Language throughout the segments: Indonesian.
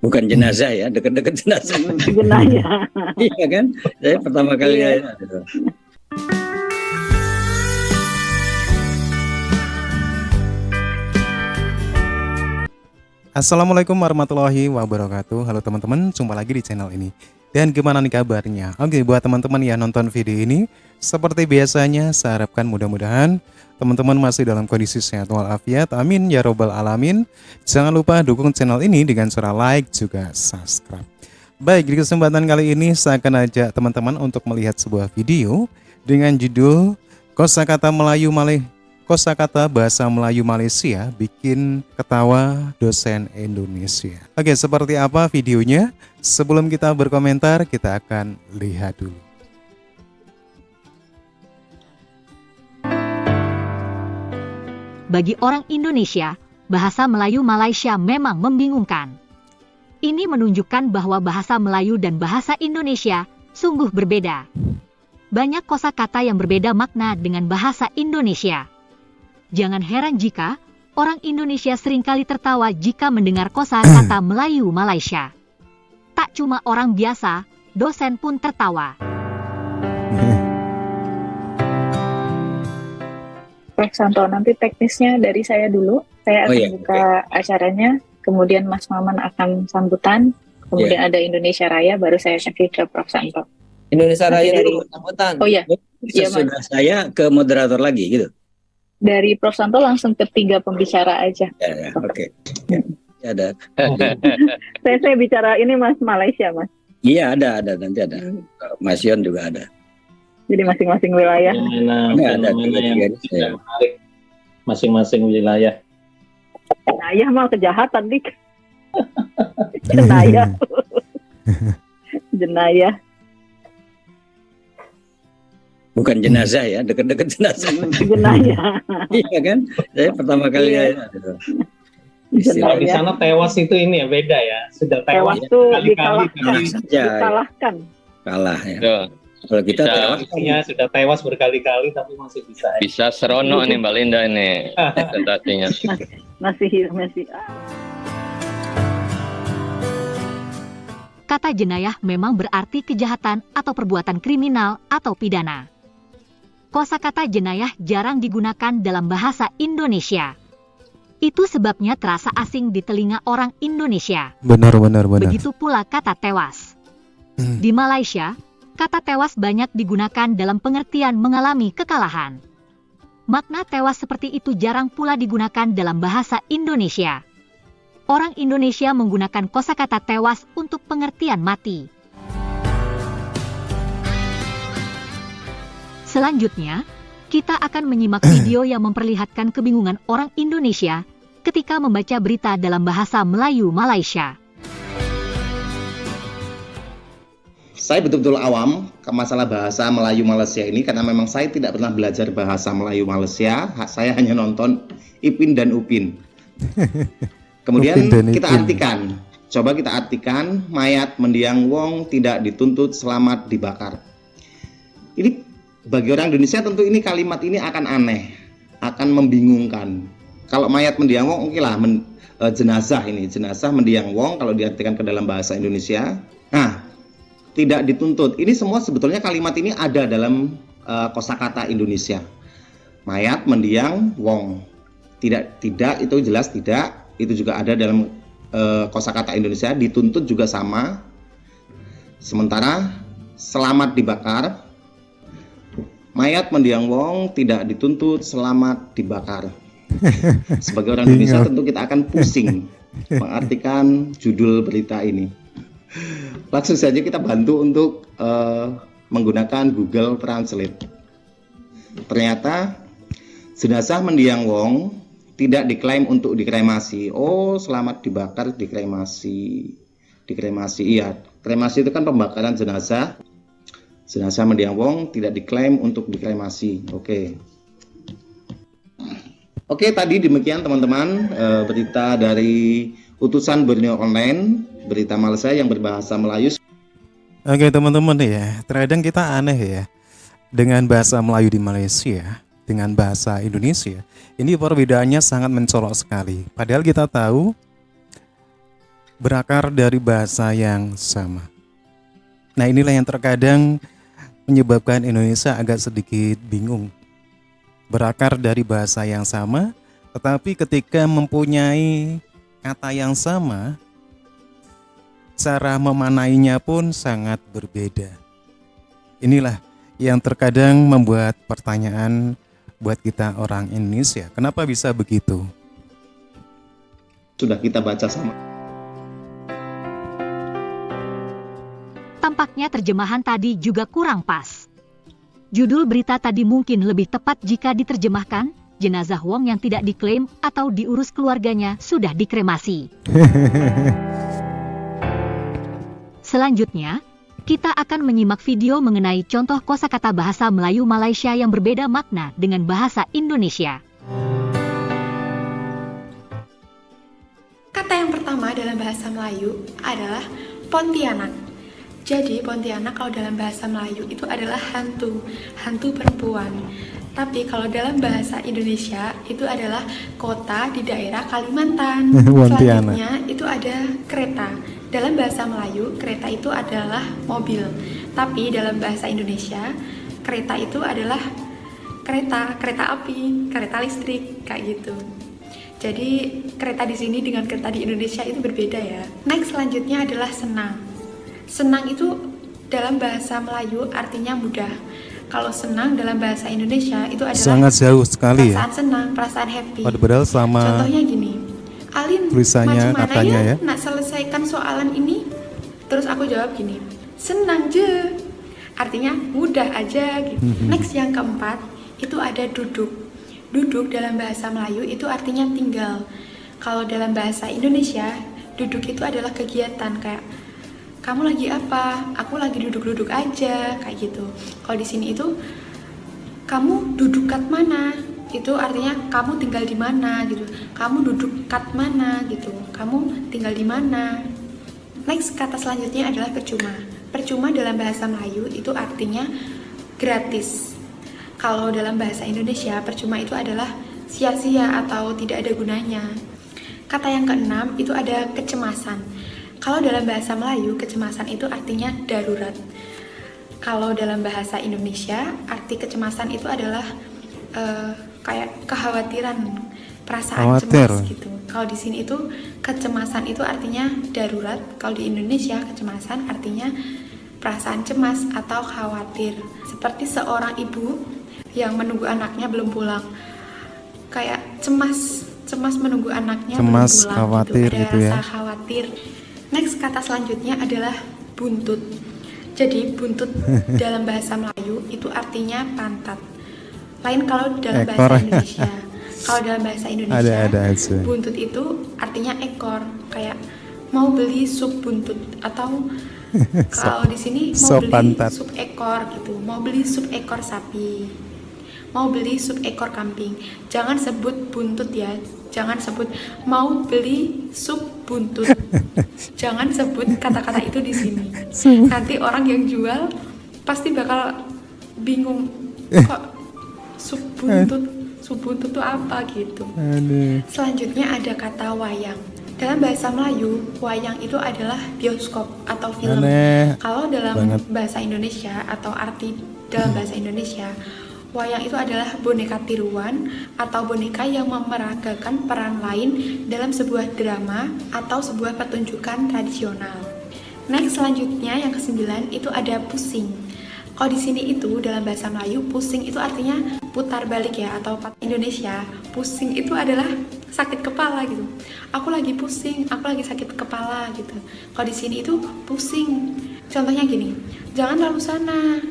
Bukan jenazah ya, dekat-dekat jenazah. Jenayah. Iya kan? Saya pertama kali Iya. ya. Assalamualaikum warahmatullahi wabarakatuh. Halo teman-teman, jumpa lagi di channel ini. Dan gimana nih kabarnya? Oke, buat teman-teman yang nonton video ini, seperti biasanya saya harapkan mudah-mudahan teman-teman masih dalam kondisi sehat walafiat. Amin ya robbal alamin. Jangan lupa dukung channel ini dengan cara like juga subscribe. Baik, di kesempatan kali ini saya akan ajak teman-teman untuk melihat sebuah video dengan judul Kosakata bahasa Melayu Malaysia bikin ketawa dosen Indonesia. Oke, seperti apa videonya? Sebelum kita berkomentar, kita akan lihat dulu. Bagi orang Indonesia, bahasa Melayu Malaysia memang membingungkan. Ini menunjukkan bahwa bahasa Melayu dan bahasa Indonesia sungguh berbeda. Banyak kosakata yang berbeda makna dengan bahasa Indonesia. Jangan heran jika orang Indonesia seringkali tertawa jika mendengar kosakata Melayu Malaysia. Tak cuma orang biasa, dosen pun tertawa. Prof. Santo, nanti teknisnya dari saya dulu. Saya akan buka acaranya, kemudian Mas Maman akan sambutan, kemudian ada Indonesia Raya, baru saya kasih ke Prof. Santo. Indonesia Raya dulu sambutan. Oh iya. Sesudah saya ke moderator lagi gitu. Dari Prof. Santo langsung ke 3 pembicara aja. Ya, oke. Ya, ada. Saya bicara ini Mas Malaysia, Mas. Iya, ada nanti ada. Mas Yon juga ada. Jadi masing-masing wilayah. Ada yang menarik masing-masing wilayah. Jenayah mah kejahatan, Dik. Jenayah. Jenayah. Bukan jenazah ya, dekat-dekat jenazah. Jenayah. Iya kan? Saya pertama kali ya. Kalau di sana tewas itu ini ya beda ya. Sudah tewas tuh berkali-kali dikalahkan. Kalah ya. Kalau kita tewas sudah tewas berkali-kali tapi masih bisa. Bisa seronok nih Mbak Linda ini presentasinya. Masih. Kata jenayah memang berarti kejahatan atau perbuatan kriminal atau pidana. Kosakata jenayah jarang digunakan dalam bahasa Indonesia. Itu sebabnya terasa asing di telinga orang Indonesia. Benar. Begitu pula kata tewas. Di Malaysia, kata tewas banyak digunakan dalam pengertian mengalami kekalahan. Makna tewas seperti itu jarang pula digunakan dalam bahasa Indonesia. Orang Indonesia menggunakan kosakata tewas untuk pengertian mati. Selanjutnya, kita akan menyimak video yang memperlihatkan kebingungan orang Indonesia ketika membaca berita dalam bahasa Melayu Malaysia. Saya betul-betul awam ke masalah bahasa Melayu Malaysia ini karena memang saya tidak pernah belajar bahasa Melayu Malaysia. Saya hanya nonton Ipin dan Upin. Kemudian kita artikan. Coba kita artikan, mayat mendiang wong tidak dituntut selamat dibakar. Ini bagi orang Indonesia tentu ini kalimat ini akan aneh, akan membingungkan. Kalau mayat mendiang wong, oke lah, jenazah mendiang wong kalau diartikan ke dalam bahasa Indonesia. Nah, tidak dituntut. Ini semua sebetulnya kalimat ini ada dalam kosakata Indonesia. Mayat mendiang wong. Tidak itu jelas tidak. Itu juga ada dalam kosakata Indonesia. Dituntut juga sama. Sementara selamat dibakar. Mayat mendiang wong tidak dituntut selamat dibakar. Sebagai orang Indonesia tentu kita akan pusing mengartikan judul berita ini. Langsung saja kita bantu untuk menggunakan Google Translate. Ternyata jenazah mendiang wong tidak diklaim untuk dikremasi. Oh, selamat dibakar, dikremasi. Iya, kremasi itu kan pembakaran jenazah. Jenazah mendiang wong tidak diklaim untuk dikremasi. Oke, tadi demikian teman-teman berita dari utusan Borneo Online, berita Malaysia yang berbahasa Melayu. Oke teman-teman ya, terkadang kita aneh ya dengan bahasa Melayu di Malaysia dengan bahasa Indonesia. Ini perbedaannya sangat mencolok sekali. Padahal kita tahu berakar dari bahasa yang sama. Nah, inilah yang terkadang menyebabkan Indonesia agak sedikit bingung. Berakar dari bahasa yang sama, tetapi ketika mempunyai kata yang sama, cara memanainya pun sangat berbeda. Inilah yang terkadang membuat pertanyaan buat kita orang Indonesia. Kenapa bisa begitu? Sudah kita baca sama. Tampaknya terjemahan tadi juga kurang pas. Judul berita tadi mungkin lebih tepat jika diterjemahkan, jenazah Wong yang tidak diklaim atau diurus keluarganya sudah dikremasi. Selanjutnya, kita akan menyimak video mengenai contoh kosakata bahasa Melayu Malaysia yang berbeda makna dengan bahasa Indonesia. Kata yang pertama dalam bahasa Melayu adalah Pontianak. Jadi Pontianak kalau dalam bahasa Melayu itu adalah hantu perempuan. Tapi kalau dalam bahasa Indonesia itu adalah kota di daerah Kalimantan. Selanjutnya itu ada kereta. Dalam bahasa Melayu, kereta itu adalah mobil. Tapi dalam bahasa Indonesia, kereta itu adalah kereta api, kereta listrik, kayak gitu. Jadi kereta di sini dengan kereta di Indonesia itu berbeda ya. Next selanjutnya adalah senang. Senang itu dalam bahasa Melayu artinya mudah. Kalau senang dalam bahasa Indonesia itu adalah sangat jauh sekali perasaan senang, perasaan happy. Padahal sama contohnya gini, Alin, tulisannya macam katanya mana ya. Nak selesaikan soalan ini? Terus aku jawab gini, senang je. Artinya mudah aja gitu. Next yang keempat itu ada duduk. Duduk dalam bahasa Melayu itu artinya tinggal. Kalau dalam bahasa Indonesia, duduk itu adalah kegiatan kayak kamu lagi apa? Aku lagi duduk-duduk aja kayak gitu. Kalau di sini itu kamu duduk kat mana? Itu artinya kamu tinggal di mana gitu. Kamu duduk kat mana gitu. Kamu tinggal di mana? Next kata selanjutnya adalah percuma. Percuma dalam bahasa Melayu itu artinya gratis. Kalau dalam bahasa Indonesia, percuma itu adalah sia-sia atau tidak ada gunanya. Kata yang keenam itu ada kecemasan. Kalau dalam bahasa Melayu, kecemasan itu artinya darurat. Kalau dalam bahasa Indonesia, arti kecemasan itu adalah kayak kekhawatiran, perasaan cemas gitu. Kalau di sini itu kecemasan itu artinya darurat. Kalau di Indonesia, kecemasan artinya perasaan cemas atau khawatir. Seperti seorang ibu yang menunggu anaknya belum pulang, kayak cemas menunggu anaknya belum pulang, khawatir gitu. Ada gitu rasa ya. khawatir. Next kata selanjutnya adalah buntut. Jadi buntut dalam bahasa Melayu itu artinya pantat. Lain kalau dalam bahasa Indonesia. Kalau dalam bahasa Indonesia, ada buntut itu artinya ekor, kayak mau beli sup buntut atau kalau di sini mau beli pantat. sup ekor gitu, mau beli sup ekor sapi, mau beli sup ekor kambing. Jangan sebut buntut ya, jangan sebut mau beli sup buntut. Jangan sebut kata-kata itu di sini. Nanti orang yang jual pasti bakal bingung, kok sup buntut itu apa gitu. Selanjutnya ada kata wayang. Dalam bahasa Melayu, wayang itu adalah bioskop atau film. Kalau dalam bahasa Indonesia atau arti dalam bahasa Indonesia, wayang itu adalah boneka tiruan atau boneka yang memeragakan peran lain dalam sebuah drama atau sebuah pertunjukan tradisional. Next selanjutnya yang ke-9 itu ada pusing. Kalau di sini itu dalam bahasa Melayu, pusing itu artinya putar balik ya, atau Indonesia, pusing itu adalah sakit kepala gitu. Aku lagi pusing, aku lagi sakit kepala gitu. Kalau di sini itu pusing. Contohnya gini, jangan lalu sana,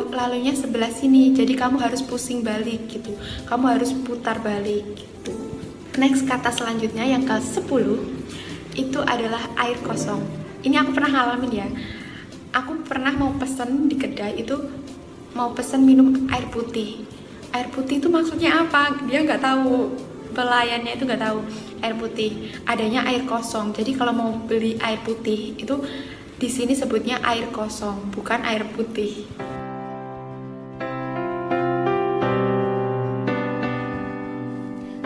lalunya sebelah sini. Jadi kamu harus pusing balik gitu. Kamu harus putar balik gitu. Next kata selanjutnya yang ke-10 itu adalah air kosong. Ini aku pernah ngalamin ya. Aku pernah mau pesen di kedai itu, mau pesen minum air putih. Air putih itu maksudnya apa? Dia nggak tahu, pelayannya itu nggak tahu air putih. Adanya air kosong. Jadi kalau mau beli air putih itu di sini sebutnya air kosong, bukan air putih.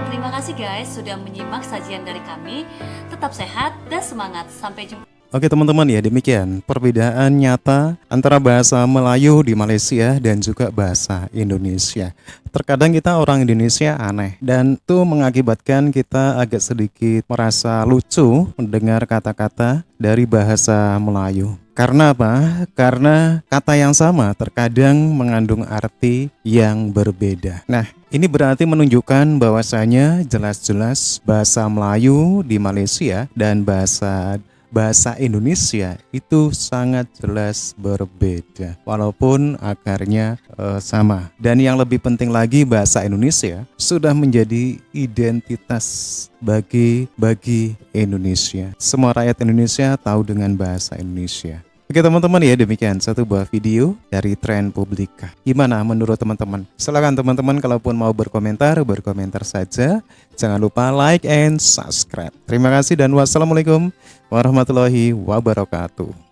Terima kasih guys sudah menyimak sajian dari kami. Tetap sehat dan semangat. Sampai jumpa. Oke teman-teman ya, demikian perbedaan nyata antara bahasa Melayu di Malaysia dan juga bahasa Indonesia. Terkadang kita orang Indonesia aneh dan itu mengakibatkan kita agak sedikit merasa lucu mendengar kata-kata dari bahasa Melayu. Karena apa? Karena kata yang sama terkadang mengandung arti yang berbeda. Nah, ini berarti menunjukkan bahwasanya jelas-jelas bahasa Melayu di Malaysia dan bahasa Indonesia itu sangat jelas berbeda walaupun akarnya sama. Dan yang lebih penting lagi, bahasa Indonesia sudah menjadi identitas bagi Indonesia. Semua rakyat Indonesia tahu dengan bahasa Indonesia. Oke teman-teman ya, demikian satu buah video dari Tren Publika. Gimana menurut teman-teman? Silakan teman-teman kalaupun mau berkomentar saja. Jangan lupa like and subscribe. Terima kasih dan wassalamualaikum warahmatullahi wabarakatuh.